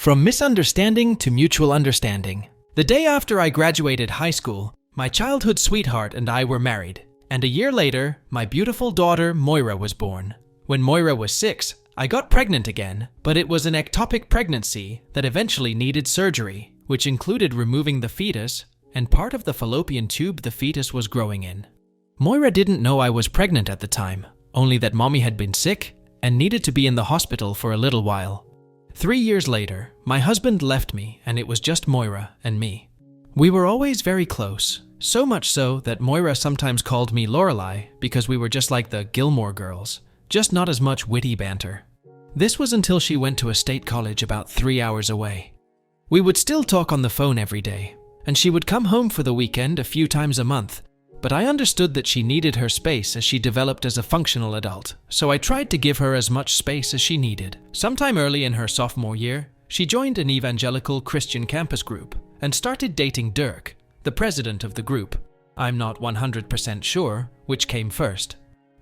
From misunderstanding to mutual understanding. The day after I graduated high school, my childhood sweetheart and I were married, and a year later, my beautiful daughter Moira was born. When Moira was 6, I got pregnant again, but it was an ectopic pregnancy that eventually needed surgery, which included removing the fetus and part of the fallopian tube the fetus was growing in. Moira didn't know I was pregnant at the time, only that mommy had been sick and needed to be in the hospital for a little while. 3 years later, my husband left me and it was just Moira and me. We were always very close, so much so that Moira sometimes called me Lorelei because we were just like the Gilmore Girls, just not as much witty banter. This was until she went to a state college about 3 hours away. We would still talk on the phone every day, and she would come home for the weekend a few times a month, but I understood that she needed her space as she developed as a functional adult, so I tried to give her as much space as she needed. Sometime early in her sophomore year, she joined an evangelical Christian campus group and started dating Dirk, the president of the group. I'm not 100% sure which came first.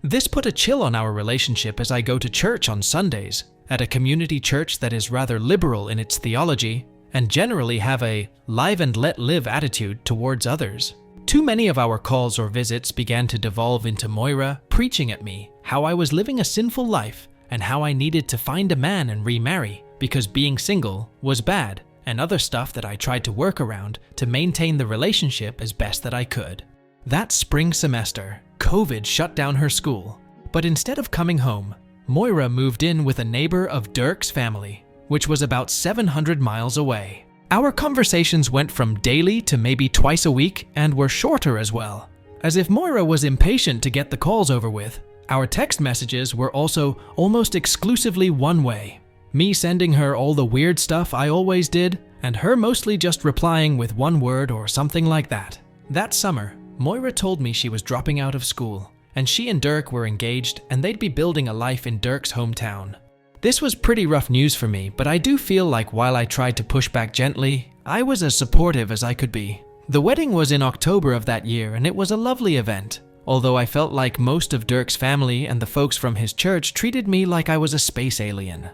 This put a chill on our relationship as I go to church on Sundays, at a community church that is rather liberal in its theology and generally have a live and let live attitude towards others. Too many of our calls or visits began to devolve into Moira preaching at me how I was living a sinful life and how I needed to find a man and remarry because being single was bad, and other stuff that I tried to work around to maintain the relationship as best that I could. That spring semester, COVID shut down her school, but instead of coming home, Moira moved in with a neighbor of Dirk's family, which was about 700 miles away. Our conversations went from daily to maybe twice a week and were shorter as well. As if Moira was impatient to get the calls over with, our text messages were also almost exclusively one way. Me sending her all the weird stuff I always did, and her mostly just replying with one word or something like that. That summer, Moira told me she was dropping out of school, and she and Dirk were engaged and they'd be building a life in Dirk's hometown. This was pretty rough news for me, but I do feel like while I tried to push back gently, I was as supportive as I could be. The wedding was in October of that year and it was a lovely event, although I felt like most of Dirk's family and the folks from his church treated me like I was a space alien.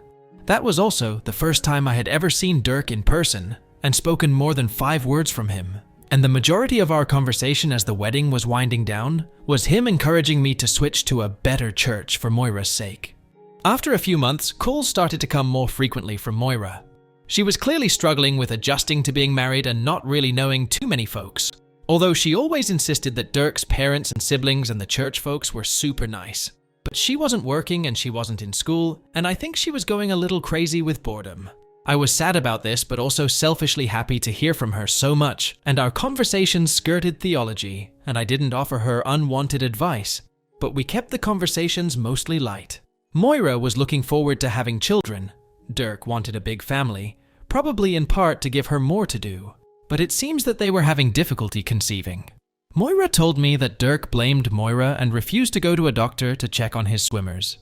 That was also the first time I had ever seen Dirk in person and spoken more than 5 words from him. And the majority of our conversation as the wedding was winding down was him encouraging me to switch to a better church for Moira's sake. After a few months, calls started to come more frequently from Moira. She was clearly struggling with adjusting to being married and not really knowing too many folks, although she always insisted that Dirk's parents and siblings and the church folks were super nice. But she wasn't working and she wasn't in school, and I think she was going a little crazy with boredom. I was sad about this, but also selfishly happy to hear from her so much, and our conversations skirted theology, and I didn't offer her unwanted advice, but we kept the conversations mostly light. Moira was looking forward to having children. Dirk wanted a big family, probably in part to give her more to do, but it seems that they were having difficulty conceiving. Moira told me that Dirk blamed Moira and refused to go to a doctor to check on his swimmers.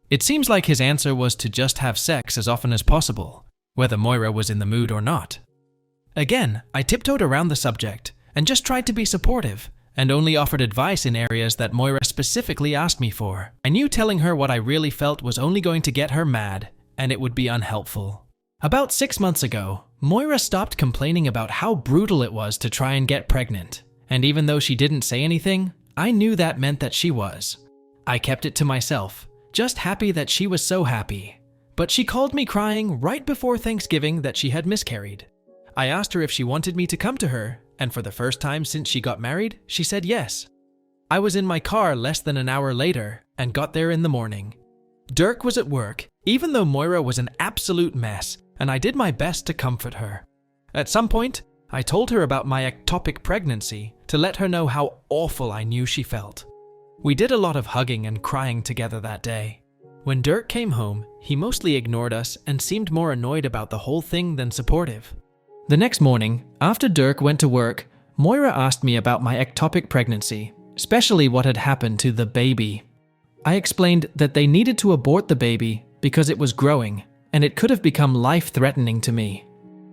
It seems like his answer was to just have sex as often as possible, whether Moira was in the mood or not. Again, I tiptoed around the subject and just tried to be supportive, and only offered advice in areas that Moira specifically asked me for. I knew telling her what I really felt was only going to get her mad, and it would be unhelpful. About 6 months ago, Moira stopped complaining about how brutal it was to try and get pregnant, and even though she didn't say anything, I knew that meant that she was. I kept it to myself, just happy that she was so happy. But she called me crying right before Thanksgiving that she had miscarried. I asked her if she wanted me to come to her, and for the first time since she got married, she said yes. I was in my car less than an hour later and got there in the morning. Dirk was at work, even though Moira was an absolute mess, and I did my best to comfort her. At some point, I told her about my ectopic pregnancy to let her know how awful I knew she felt. We did a lot of hugging and crying together that day. When Dirk came home, he mostly ignored us and seemed more annoyed about the whole thing than supportive. The next morning, after Dirk went to work, Moira asked me about my ectopic pregnancy, especially what had happened to the baby. I explained that they needed to abort the baby because it was growing, and it could have become life-threatening to me.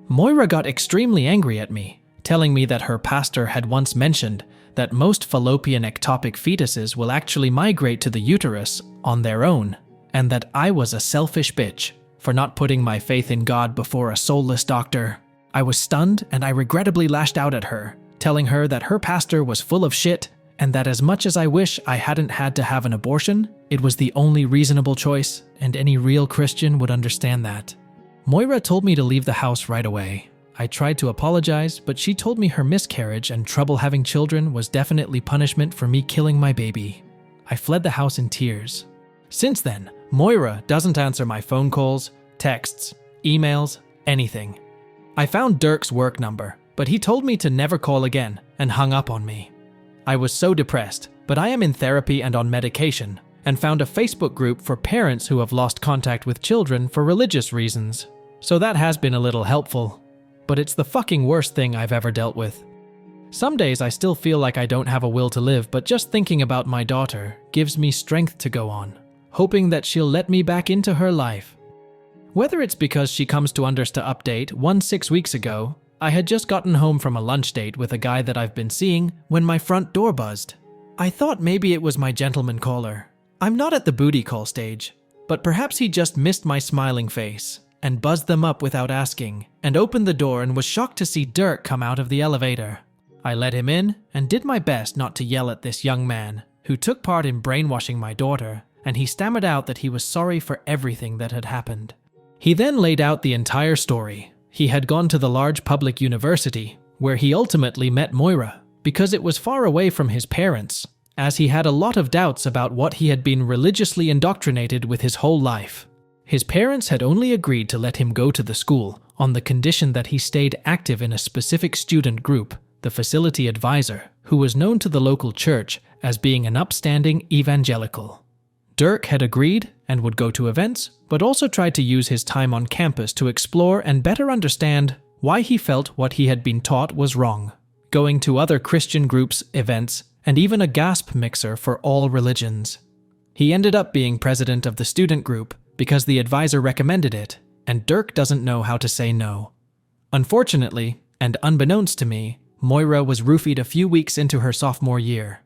Moira got extremely angry at me, telling me that her pastor had once mentioned that most fallopian ectopic fetuses will actually migrate to the uterus on their own, and that I was a selfish bitch for not putting my faith in God before a soulless doctor. I was stunned and I regrettably lashed out at her, telling her that her pastor was full of shit and that as much as I wish I hadn't had to have an abortion, it was the only reasonable choice, and any real Christian would understand that. Moira told me to leave the house right away. I tried to apologize, but she told me her miscarriage and trouble having children was definitely punishment for me killing my baby. I fled the house in tears. Since then, Moira doesn't answer my phone calls, texts, emails, anything. I found Dirk's work number, but he told me to never call again and hung up on me. I was so depressed, but I am in therapy and on medication, and found a Facebook group for parents who have lost contact with children for religious reasons. So that has been a little helpful, but it's the fucking worst thing I've ever dealt with. Some days I still feel like I don't have a will to live, but just thinking about my daughter gives me strength to go on, hoping that she'll let me back into her life. Whether it's because she comes to Unders to update 6 weeks ago, I had just gotten home from a lunch date with a guy that I've been seeing when my front door buzzed. I thought maybe it was my gentleman caller. I'm not at the booty call stage, but perhaps he just missed my smiling face and buzzed them up without asking, and opened the door and was shocked to see Dirk come out of the elevator. I let him in and did my best not to yell at this young man who took part in brainwashing my daughter, and he stammered out that he was sorry for everything that had happened. He then laid out the entire story. He had gone to the large public university, where he ultimately met Moira, because it was far away from his parents, as he had a lot of doubts about what he had been religiously indoctrinated with his whole life. His parents had only agreed to let him go to the school on the condition that he stayed active in a specific student group, the facility advisor, who was known to the local church as being an upstanding evangelical. Dirk had agreed and would go to events, but also tried to use his time on campus to explore and better understand why he felt what he had been taught was wrong, going to other Christian groups, events, and even a gasp mixer for all religions. He ended up being president of the student group because the advisor recommended it, and Dirk doesn't know how to say no. Unfortunately, and unbeknownst to me, Moira was roofied a few weeks into her sophomore year.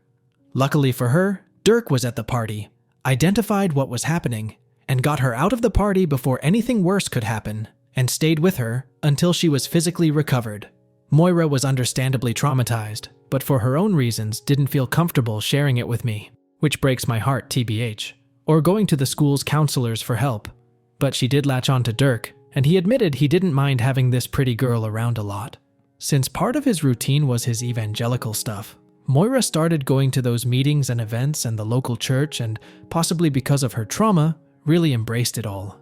Luckily for her, Dirk was at the party, identified what was happening, and got her out of the party before anything worse could happen, and stayed with her until she was physically recovered. Moira was understandably traumatized, but for her own reasons didn't feel comfortable sharing it with me, which breaks my heart TBH, or going to the school's counselors for help. But she did latch on to Dirk, and he admitted he didn't mind having this pretty girl around a lot. Since part of his routine was his evangelical stuff, Moira started going to those meetings and events and the local church, and possibly because of her trauma, really embraced it all.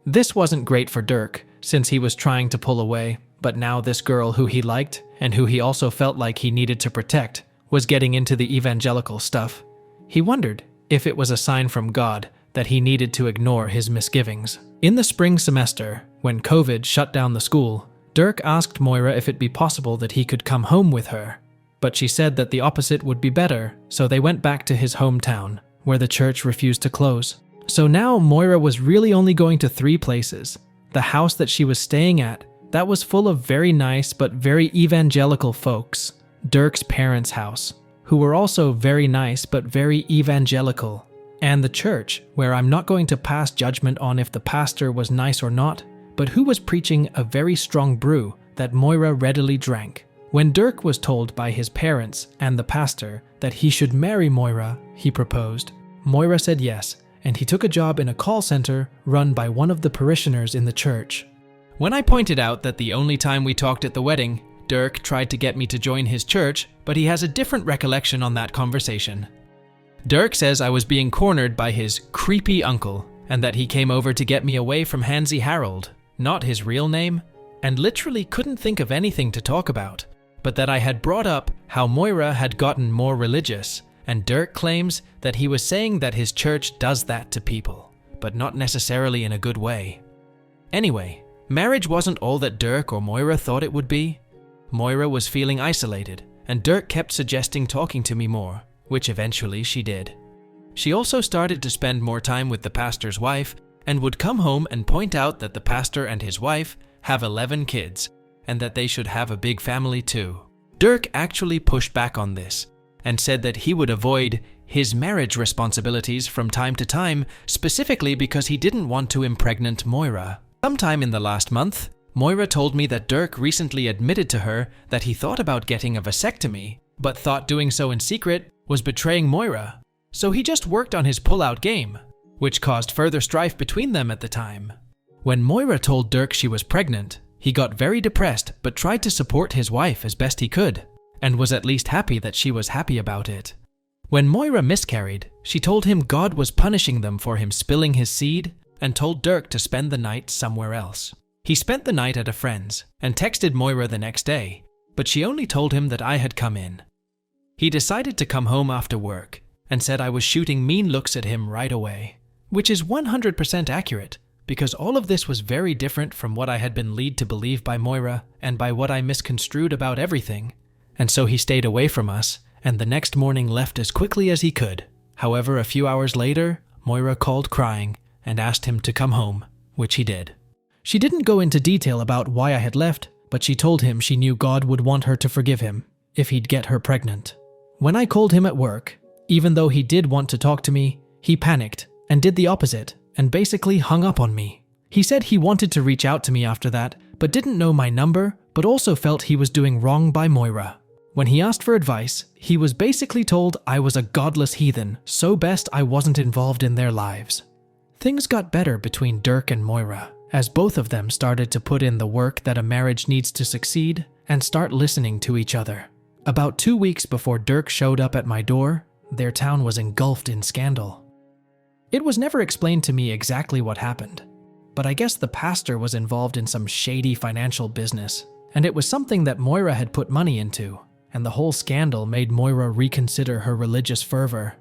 This wasn't great for Dirk, since he was trying to pull away, but now this girl who he liked, and who he also felt like he needed to protect, was getting into the evangelical stuff. He wondered if it was a sign from God that he needed to ignore his misgivings. In the spring semester, when COVID shut down the school, Dirk asked Moira if it'd be possible that he could come home with her, but she said that the opposite would be better, so they went back to his hometown, where the church refused to close. So now Moira was really only going to 3 places. The house that she was staying at, that was full of very nice but very evangelical folks, Dirk's parents' house, who were also very nice but very evangelical, and the church, where I'm not going to pass judgment on if the pastor was nice or not, but who was preaching a very strong brew that Moira readily drank. When Dirk was told by his parents and the pastor that he should marry Moira, he proposed. Moira said yes, and he took a job in a call center run by one of the parishioners in the church. When I pointed out that the only time we talked at the wedding, Dirk tried to get me to join his church, but he has a different recollection on that conversation. Dirk says I was being cornered by his creepy uncle, and that he came over to get me away from Hansy Harold, not his real name, and literally couldn't think of anything to talk about, but that I had brought up how Moira had gotten more religious, and Dirk claims that he was saying that his church does that to people, but not necessarily in a good way. Anyway, marriage wasn't all that Dirk or Moira thought it would be. Moira was feeling isolated, and Dirk kept suggesting talking to me more, which eventually she did. She also started to spend more time with the pastor's wife, and would come home and point out that the pastor and his wife have 11 kids, and that they should have a big family too. Dirk actually pushed back on this, and said that he would avoid his marriage responsibilities from time to time, specifically because he didn't want to impregnate Moira. Sometime in the last month, Moira told me that Dirk recently admitted to her that he thought about getting a vasectomy, but thought doing so in secret was betraying Moira. So he just worked on his pull-out game, which caused further strife between them at the time. When Moira told Dirk she was pregnant, he got very depressed but tried to support his wife as best he could, and was at least happy that she was happy about it. When Moira miscarried, she told him God was punishing them for him spilling his seed and told Dirk to spend the night somewhere else. He spent the night at a friend's and texted Moira the next day, but she only told him that I had come in. He decided to come home after work and said I was shooting mean looks at him right away, which is 100% accurate because all of this was very different from what I had been led to believe by Moira and by what I misconstrued about everything. And so he stayed away from us and the next morning left as quickly as he could. However, a few hours later, Moira called crying and asked him to come home, which he did. She didn't go into detail about why I had left, but she told him she knew God would want her to forgive him if he'd get her pregnant. When I called him at work, even though he did want to talk to me, he panicked and did the opposite and basically hung up on me. He said he wanted to reach out to me after that, but didn't know my number, but also felt he was doing wrong by Moira. When he asked for advice, he was basically told I was a godless heathen, so best I wasn't involved in their lives. Things got better between Dirk and Moira, as both of them started to put in the work that a marriage needs to succeed and start listening to each other. About 2 weeks before Dirk showed up at my door, their town was engulfed in scandal. It was never explained to me exactly what happened, but I guess the pastor was involved in some shady financial business, and it was something that Moira had put money into, and the whole scandal made Moira reconsider her religious fervor.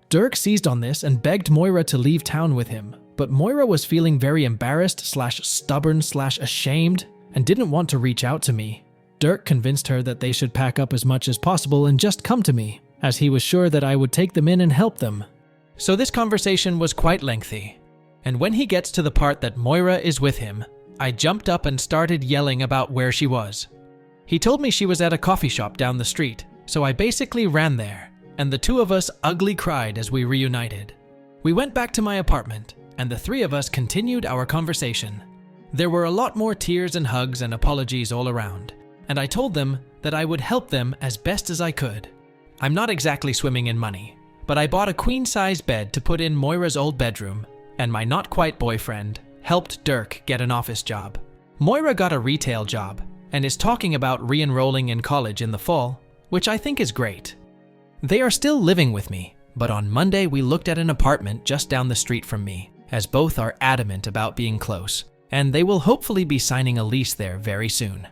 Dirk seized on this and begged Moira to leave town with him, but Moira was feeling very embarrassed/stubborn/ashamed and didn't want to reach out to me. Dirk convinced her that they should pack up as much as possible and just come to me, as he was sure that I would take them in and help them. So this conversation was quite lengthy, and when he gets to the part that Moira is with him, I jumped up and started yelling about where she was. He told me she was at a coffee shop down the street, so I basically ran there, and the two of us ugly cried as we reunited. We went back to my apartment, and the three of us continued our conversation. There were a lot more tears and hugs and apologies all around, and I told them that I would help them as best as I could. I'm not exactly swimming in money, but I bought a queen-size bed to put in Moira's old bedroom, and my not-quite-boyfriend helped Dirk get an office job. Moira got a retail job and is talking about re-enrolling in college in the fall, which I think is great. They are still living with me, but on Monday we looked at an apartment just down the street from me, as both are adamant about being close, and they will hopefully be signing a lease there very soon.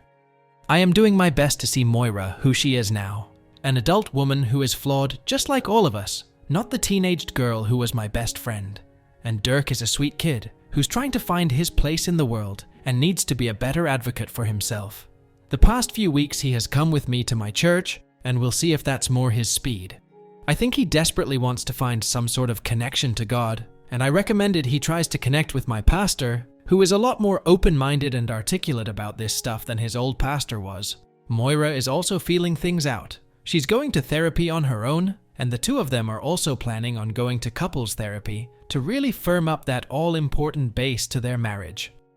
I am doing my best to see Moira who she is now, an adult woman who is flawed just like all of us, not the teenaged girl who was my best friend. And Dirk is a sweet kid who's trying to find his place in the world and needs to be a better advocate for himself. The past few weeks he has come with me to my church, and we'll see if that's more his speed. I think he desperately wants to find some sort of connection to God, and I recommended he tries to connect with my pastor, who is a lot more open-minded and articulate about this stuff than his old pastor was. Moira is also feeling things out. She's going to therapy on her own, and the two of them are also planning on going to couples therapy to really firm up that all-important base to their marriage.